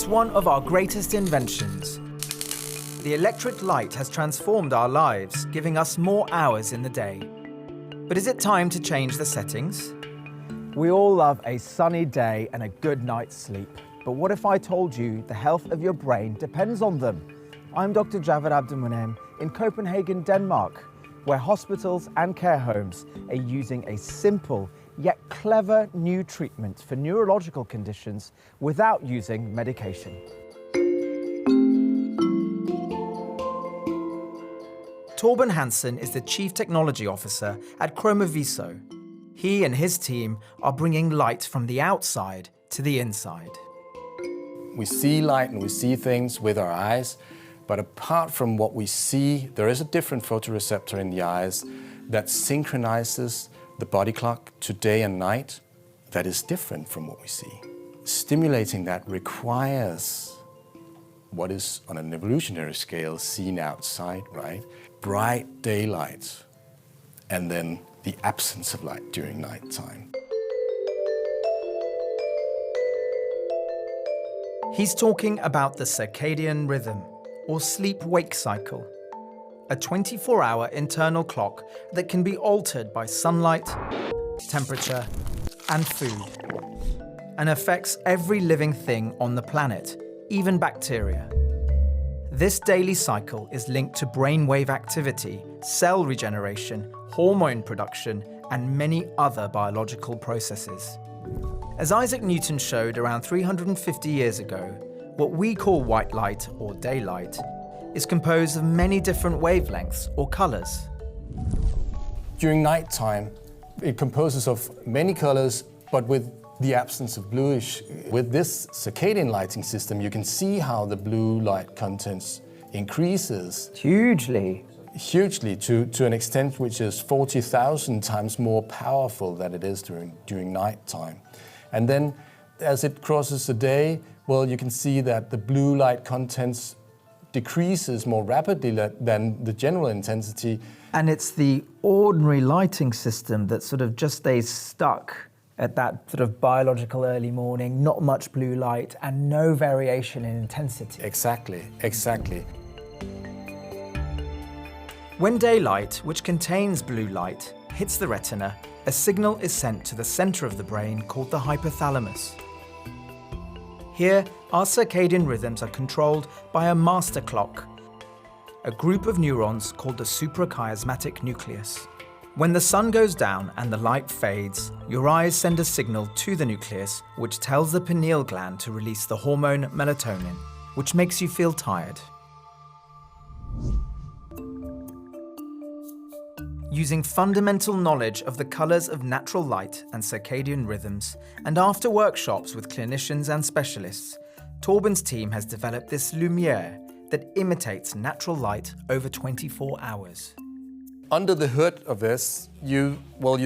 It's one of our greatest inventions. The electric light has transformed our lives, giving us more hours in the day. But is it time to change the settings? We all love a sunny day and a good night's sleep. But what if I told you the health of your brain depends on them? I'm Dr. Javid Abdelmoneim in Copenhagen, Denmark, where hospitals and care homes are using a simple yet clever new treatment for neurological conditions without using medication. Torben Hansen is the Chief Technology Officer at Chromoviso. He and his team are bringing light from the outside to the inside. We see light and we see things with our eyes, but apart from what we see, there is a different photoreceptor in the eyes that synchronizes the body clock to day and night that is different from what we see. Stimulating that requires what is on an evolutionary scale seen outside, right? Bright daylight and then the absence of light during nighttime. He's talking about the circadian rhythm, or sleep-wake cycle, a 24-hour internal clock that can be altered by sunlight, temperature, and food, and affects every living thing on the planet, even bacteria. This daily cycle is linked to brainwave activity, cell regeneration, hormone production, and many other biological processes. As Isaac Newton showed around 350 years ago, what we call white light or daylight is composed of many different wavelengths or colors. During nighttime, it composes of many colors, but with the absence of bluish. With this circadian lighting system, you can see how the blue light contents increases. Hugely. Hugely, to an extent which is 40,000 times more powerful than it is during nighttime. And then, as it crosses the day, well, you can see that the blue light contents decreases more rapidly than the general intensity. And it's the ordinary lighting system that sort of just stays stuck at that sort of biological early morning, not much blue light and no variation in intensity. Exactly, exactly. When daylight, which contains blue light, hits the retina, a signal is sent to the center of the brain called the hypothalamus. Here, our circadian rhythms are controlled by a master clock, a group of neurons called the suprachiasmatic nucleus. When the sun goes down and the light fades, your eyes send a signal to the nucleus which tells the pineal gland to release the hormone melatonin, which makes you feel tired. Using fundamental knowledge of the colors of natural light and circadian rhythms, and after workshops with clinicians and specialists, Torben's team has developed this lumiere that imitates natural light over 24 hours. Under the hood of this, you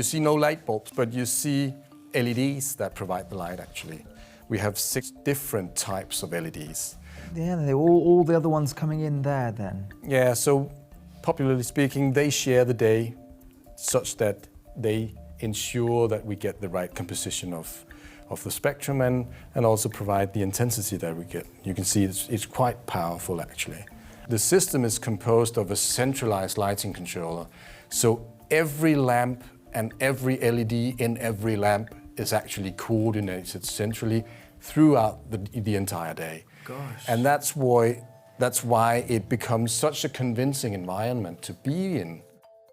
see no light bulbs, but you see LEDs that provide the light, actually. We have 6 different types of LEDs. Yeah, they're all the other ones coming in there then. Yeah, so popularly speaking, they share the day such that they ensure that we get the right composition of the spectrum and also provide the intensity that we get. You can see it's quite powerful, actually. The system is composed of a centralized lighting controller. So every lamp and every LED in every lamp is actually coordinated centrally throughout the entire day. Gosh. And that's why it becomes such a convincing environment to be in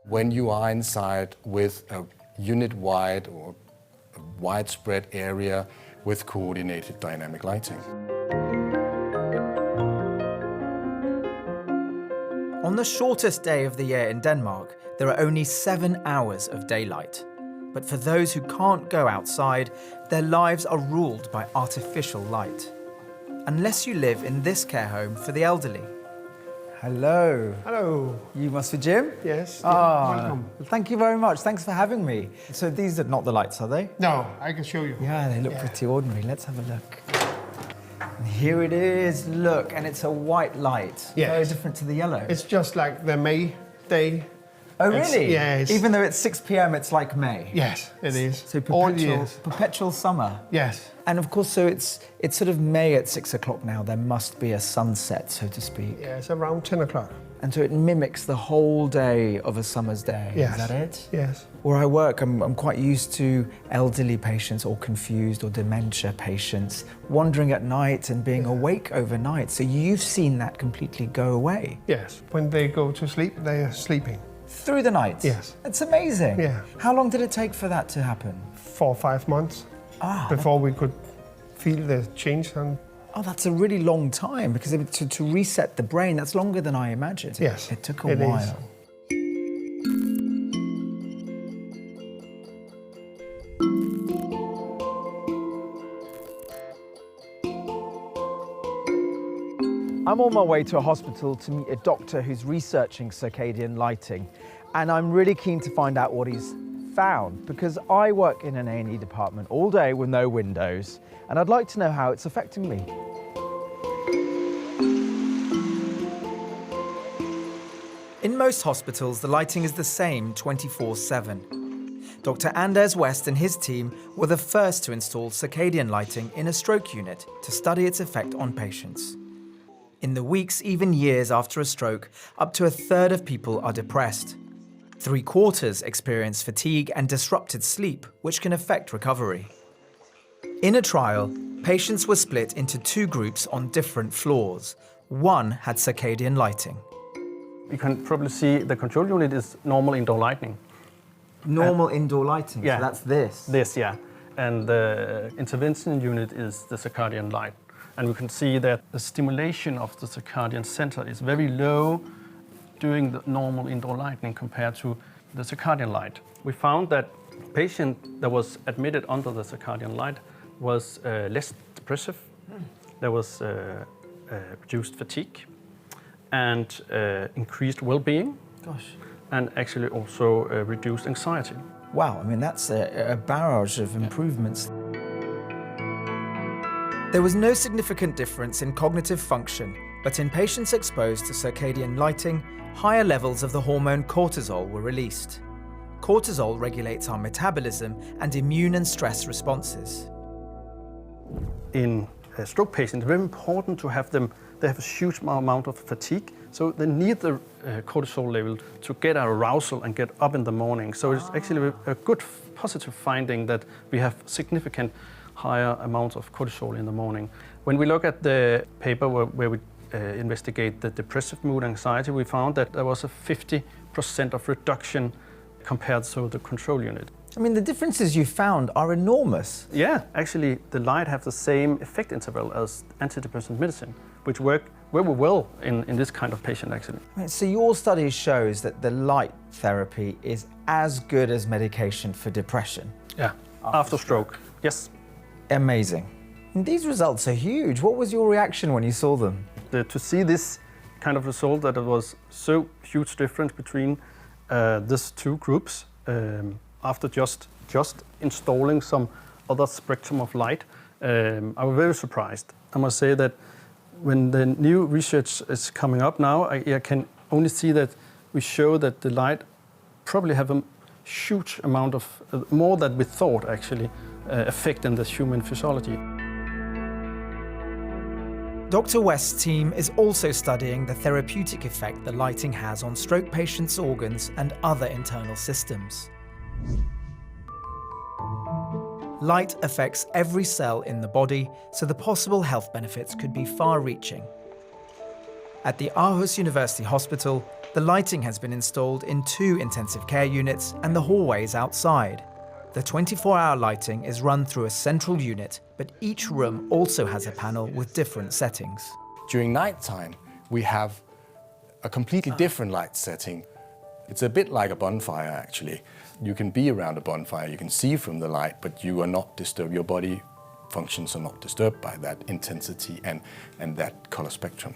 when you are inside with a unit-wide or a widespread area with coordinated dynamic lighting. On the shortest day of the year in Denmark, there are only 7 hours of daylight. But for those who can't go outside, their lives are ruled by artificial light. Unless you live in this care home for the elderly. Hello. Hello. You must be Jim? Yes. Welcome. Thank you very much. Thanks for having me. So these are not the lights, are they? No, I can show you. Yeah, they look pretty ordinary. Let's have a look. And here it is. Look, and it's a white light. Yes. Very different to the yellow. It's just like the midday Oh, really? Yes. Even though it's 6 p.m., it's like May? Yes, it is. So All years. perpetual summer? Yes. And of course, so it's sort of May at 6 o'clock now. There must be a sunset, so to speak. Yeah, it's around 10 o'clock. And so it mimics the whole day of a summer's day. Yes. Is that it? Yes. Where I work, I'm quite used to elderly patients or confused or dementia patients wandering at night and being awake overnight. So you've seen that completely go away? Yes. When they go to sleep, they are sleeping. Through the night? Yes. It's amazing. Yeah. How long did it take for that to happen? 4 or 5 months before we could feel the change. And Oh, that's a really long time, because to reset the brain, that's longer than I imagined. Yes, It took a it is. while. I'm on my way to a hospital to meet a doctor who's researching circadian lighting, and I'm really keen to find out what he's found, because I work in an A&E department all day with no windows, and I'd like to know how it's affecting me. In most hospitals, the lighting is the same 24/7. Dr. Anders West and his team were the first to install circadian lighting in a stroke unit to study its effect on patients. In the weeks, even years after a stroke, up to a third of people are depressed. 3/4 experience fatigue and disrupted sleep, which can affect recovery. In a trial, patients were split into 2 groups on different floors. One had circadian lighting. You can probably see the control unit is normal indoor lighting. Normal indoor lighting, yeah. so that's this. This, yeah. And the intervention unit is the circadian light. And we can see that the stimulation of the circadian center is very low during the normal indoor lighting compared to the circadian light. We found that patient that was admitted under the circadian light was less depressive. There was reduced fatigue and increased well-being. Gosh. And actually also reduced anxiety. Wow, I mean, that's a barrage of improvements. There was no significant difference in cognitive function, but in patients exposed to circadian lighting, higher levels of the hormone cortisol were released. Cortisol regulates our metabolism and immune and stress responses. In stroke patients, it's very important to have them, they have a huge amount of fatigue, so they need the cortisol level to get arousal and get up in the morning. So it's actually a good positive finding that we have significant higher amounts of cortisol in the morning. When we look at the paper where we investigate the depressive mood anxiety, we found that there was a 50% of reduction compared to the control unit. I mean, the differences you found are enormous. Yeah, actually the light have the same effect interval as antidepressant medicine, which work very well in this kind of patient actually. Right, so your study shows that the light therapy is as good as medication for depression. Yeah, after stroke, yes. Amazing. And these results are huge. What was your reaction when you saw them? To see this kind of result, that it was so huge difference between these 2 groups after just installing some other spectrum of light, I was very surprised. I must say that when the new research is coming up now, I can only see that we show that the light probably have a huge amount of, more than we thought actually, effect in the human physiology. Dr. West's team is also studying the therapeutic effect the lighting has on stroke patients' organs and other internal systems. Light affects every cell in the body, so the possible health benefits could be far-reaching. At the Aarhus University Hospital, the lighting has been installed in 2 intensive care units and the hallways outside. The 24-hour lighting is run through a central unit, but each room also has a panel with different settings. During nighttime, we have a completely different light setting. It's a bit like a bonfire, actually. You can be around a bonfire, you can see from the light, but you are not disturbed. Your body functions are not disturbed by that intensity and that color spectrum.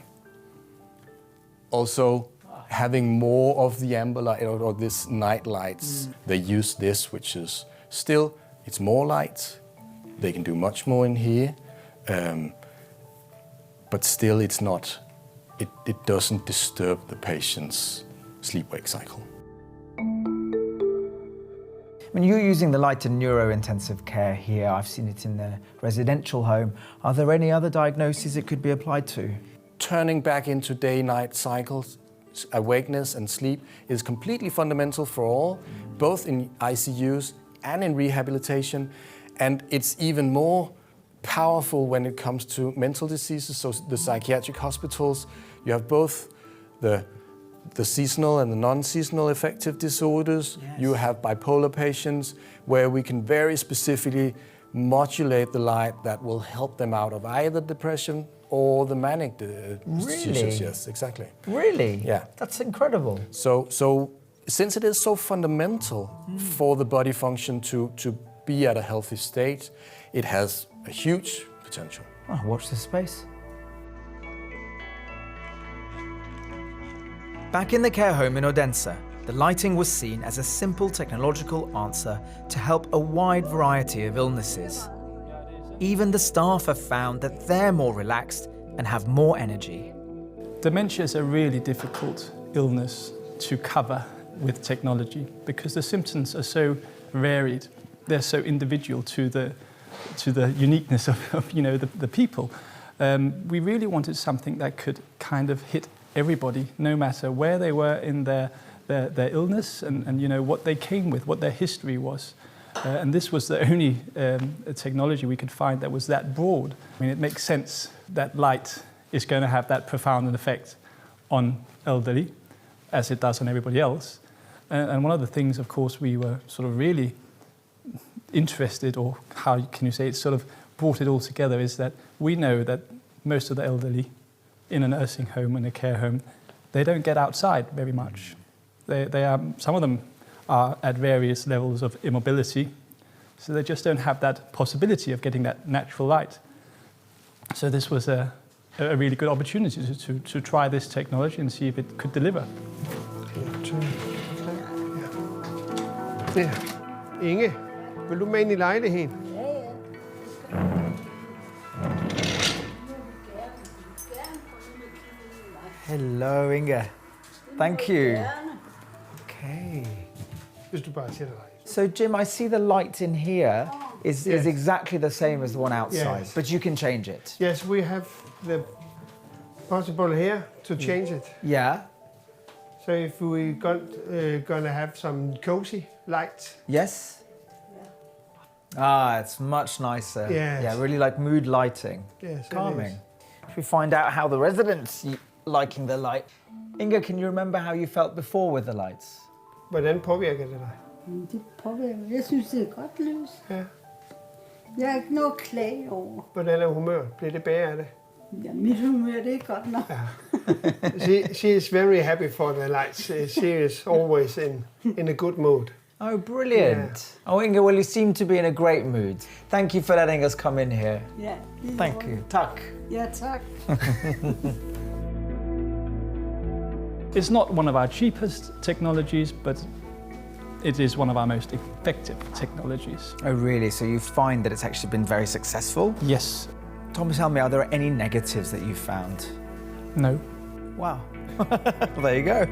Also, having more of the amber light or this night lights, they use this, which is still, it's more light. They can do much more in here, but still it's not, it doesn't disturb the patient's sleep-wake cycle. When you're using the light in neuro-intensive care here, I've seen it in the residential home. Are there any other diagnoses it could be applied to? Turning back into day-night cycles, awakeness and sleep is completely fundamental for all, both in ICUs and in rehabilitation. And it's even more powerful when it comes to mental diseases, so the psychiatric hospitals. You have both the seasonal and the non-seasonal affective disorders. Yes. You have bipolar patients where we can very specifically modulate the light that will help them out of either depression or the manic disorders. Yes, exactly. Really? Yeah. That's incredible. So since it is so fundamental for the body function to be at a healthy state, it has a huge potential. Oh, watch this space. Back in the care home in Odense, the lighting was seen as a simple technological answer to help a wide variety of illnesses. Even the staff have found that they're more relaxed and have more energy. Dementia is a really difficult illness to cover with technology because the symptoms are so varied. They're so individual to the uniqueness of the people. We really wanted something that could kind of hit everybody, no matter where they were in their illness and what they came with, what their history was. And this was the only technology we could find that was that broad. I mean, it makes sense that light is going to have that profound an effect on elderly, as it does on everybody else. And one of the things, of course, we were sort of really interested, or how can you say it, sort of brought it all together, is that we know that most of the elderly in a nursing home and a care home, they don't get outside very much. Some of them are at various levels of immobility, so they just don't have that possibility of getting that natural light. So this was a really good opportunity to try this technology and see if it could deliver. Ja. Inge, vil du med ind i lejligheden? Hello, Inga. Thank you. Okay. Hvis du bare sætter dig. So, Jim, I see the light in here is Yes. exactly the same as the one outside, Yes. but you can change it. Yes, we have the possible here to change it. Yeah. So if we gonna have some cozy light. Yes? Ah, it's much nicer. Yes. Yeah, really like mood lighting. Yes, it Calming. is. Should we find out how the residents liking the light? Inga, can you remember how you felt before with the lights? Hvordan påvirker det dig? Det påvirker. Jeg synes, det er godt lys. Ja. Jeg har ikke noget at klage over. Hvordan er humøret? Bliver det bedre af det? Ja, mit humør, det er godt nok. She is very happy for the lights. She is always in a good mood. Oh, brilliant. Oh, Inga, well, you seem to be in a great mood. Thank you for letting us come in here. Ja, Thank you. Tak. Ja, tak. It's not one of our cheapest technologies, but it is one of our most effective technologies. Oh, really? So you find that it's actually been very successful? Yes. Tom, tell me, are there any negatives that you found? No. Wow. Well, there you go.